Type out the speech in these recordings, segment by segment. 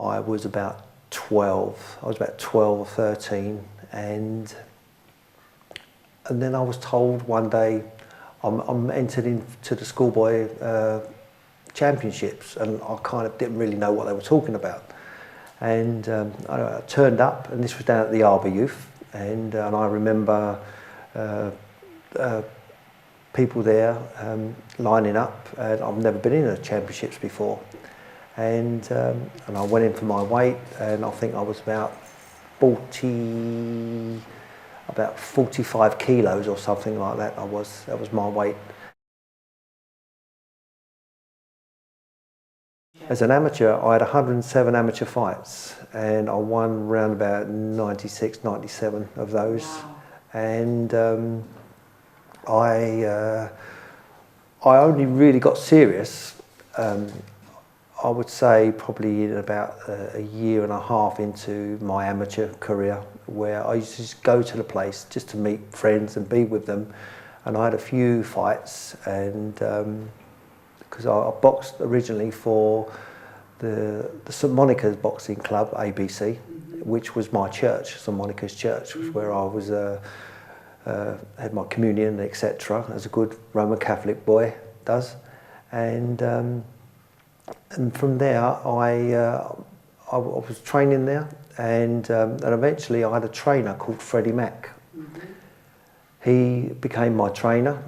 I was about 12. I was about 12 or 13, and then I was told one day I'm entered into the schoolboy championships, and I kind of didn't really know what they were talking about. And I turned up, and this was down at the Arbour Youth, and I remember people there lining up, and I've never been in the championships before. And I went in for my weight, and I think I was about 45 kilos or something like that. That was my weight. As an amateur, I had 107 amateur fights, and I won around about 96, 97 of those. Wow. And I only really got serious, I would say probably in about a year and a half into my amateur career, where I used to just go to the place just to meet friends and be with them. And I had a few fights, and because I boxed originally for the St Monica's Boxing Club, ABC, which was my church, St Monica's Church, where I was had my communion, etc., as a good Roman Catholic boy does. And from there, I was training there, and eventually I had a trainer called Freddie Mac. He became my trainer,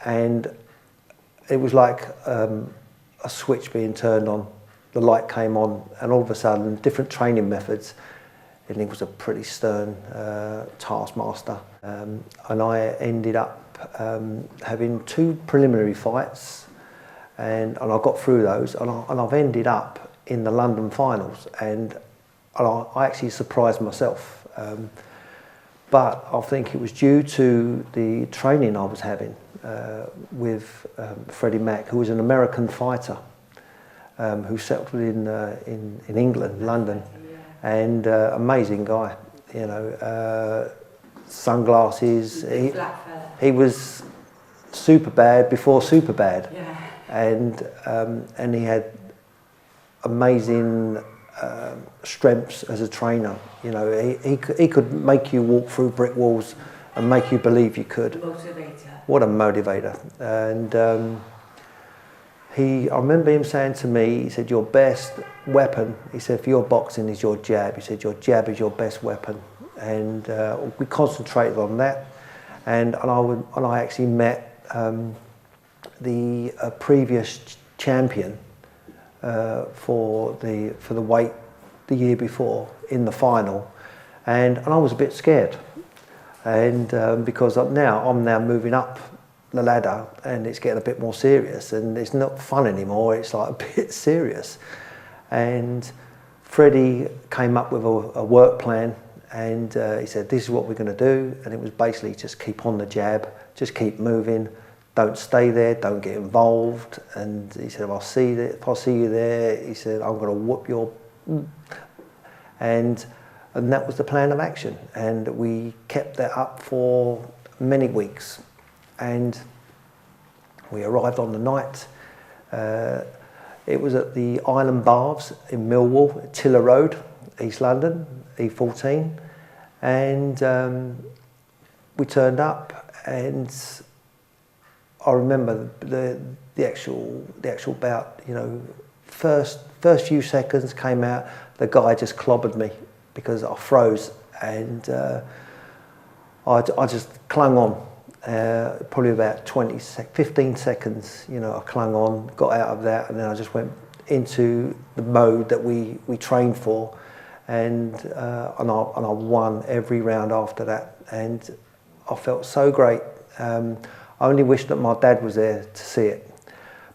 and it was like a switch being turned on. The light came on, and all of a sudden, different training methods, and he was a pretty stern taskmaster. And I ended up having 2 preliminary fights, and I got through those, and I've ended up in the London finals, and I actually surprised myself. But I think it was due to the training I was having with Freddie Mac, who was an American fighter who settled in England, London, and amazing guy, you know, sunglasses. He was super bad before super bad, and he had amazing strengths as a trainer. You know, he could make you walk through brick walls and make you believe you could. Motivator. What a motivator. And I remember him saying to me, he said, your best weapon, he said, for your boxing is your jab. He said, your jab is your best weapon. And we concentrated on that. And I actually met the previous champion for the weight the year before in the final, and I was a bit scared, and because I'm now moving up the ladder, and it's getting a bit more serious, and it's not fun anymore, it's like a bit serious. And Freddie came up with a work plan, and he said, this is what we're going to do, and it was basically just keep on the jab, just keep moving, don't stay there, don't get involved. And he said, if I see you there, he said, I'm going to whoop your... And that was the plan of action. And we kept that up for many weeks. And we arrived on the night. It was at the Island Baths in Millwall, Tiller Road, East London, E14. And we turned up, and I remember the actual bout. You know, first few seconds came out, the guy just clobbered me because I froze, and I just clung on. Probably about 15 seconds. You know, I clung on, got out of that, and then I just went into the mode that we trained for, and I won every round after that, and I felt so great. I only wish that my dad was there to see it.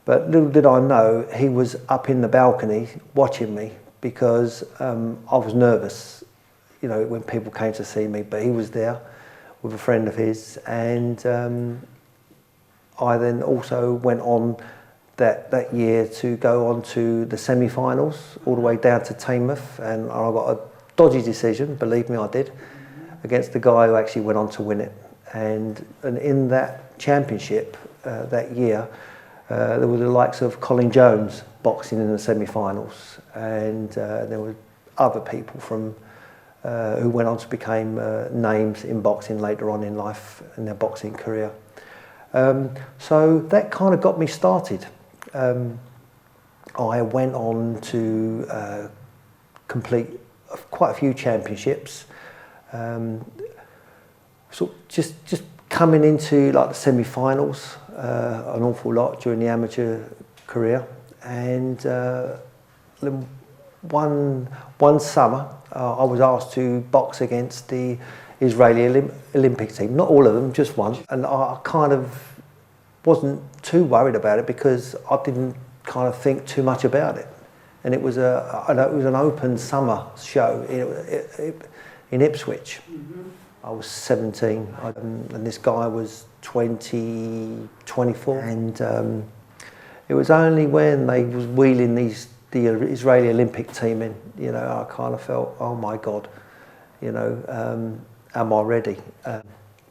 But little did I know, he was up in the balcony watching me, because I was nervous, you know, when people came to see me, but he was there with a friend of his. And I then also went on that year to go on to the semi-finals, all the way down to Teignmouth, and I got a dodgy decision, believe me I did, against the guy who actually went on to win it. And in that championship that year, there were the likes of Colin Jones, boxing in the semi-finals, and there were other people from who went on to become names in boxing later on in life in their boxing career. So that kind of got me started. I went on to complete quite a few championships. So just coming into like the semi-finals an awful lot during the amateur career, and one summer I was asked to box against the Israeli Olympic team. Not all of them, just one, and I kind of wasn't too worried about it because I didn't kind of think too much about it. And it was an open summer show in Ipswich. Mm-hmm. I was 17, and this guy was 24. And it was only when they was wheeling the Israeli Olympic team in, you know, I kind of felt, oh my God, you know, am I ready?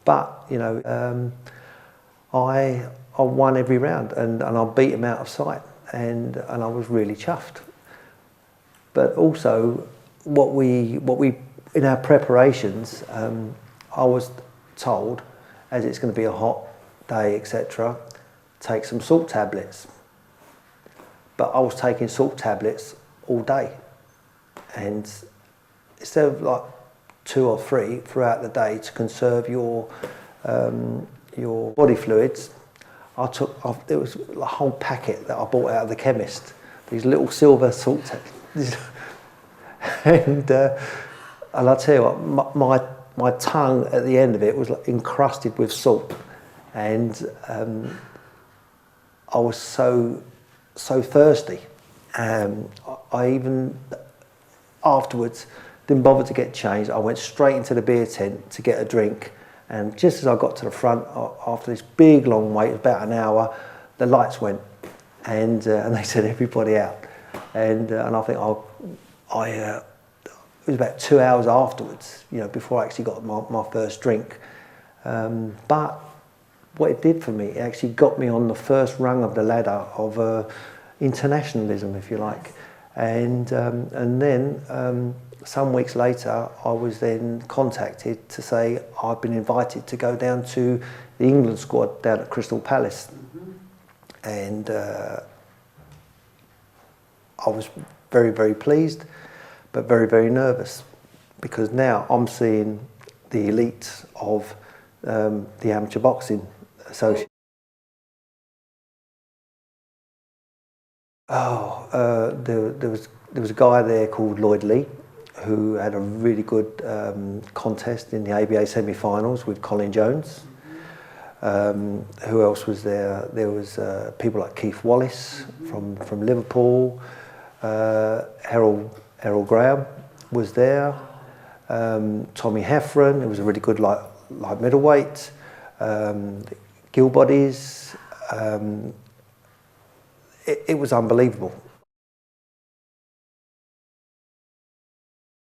But you know, I won every round, and I beat him out of sight, and I was really chuffed. But also, what we in our preparations, I was told, as it's going to be a hot day, etc., take some salt tablets. But I was taking salt tablets all day, and instead of like 2 or 3 throughout the day to conserve your body fluids, there was a whole packet that I bought out of the chemist. These little silver salt tablets, and I tell you what, my tongue at the end of it was like encrusted with salt, and I was so thirsty. I even afterwards didn't bother to get changed. I went straight into the beer tent to get a drink, and just as I got to the front, after this big long wait, about an hour, the lights went, and they said everybody out, and I think it was about 2 hours afterwards, you know, before I actually got my first drink. But what it did for me, it actually got me on the first rung of the ladder of internationalism, if you like. And then some weeks later, I was then contacted to say I'd been invited to go down to the England squad down at Crystal Palace. Mm-hmm. And I was very, very pleased, but very, very nervous, because now I'm seeing the elites of the Amateur Boxing Association. There was a guy there called Lloyd Lee, who had a really good contest in the ABA semi-finals with Colin Jones. Who else was there? There was people like Keith Wallace from Liverpool. Errol Graham was there. Tommy Heffron, it was a really good light middleweight. Gill Bodies. It was unbelievable.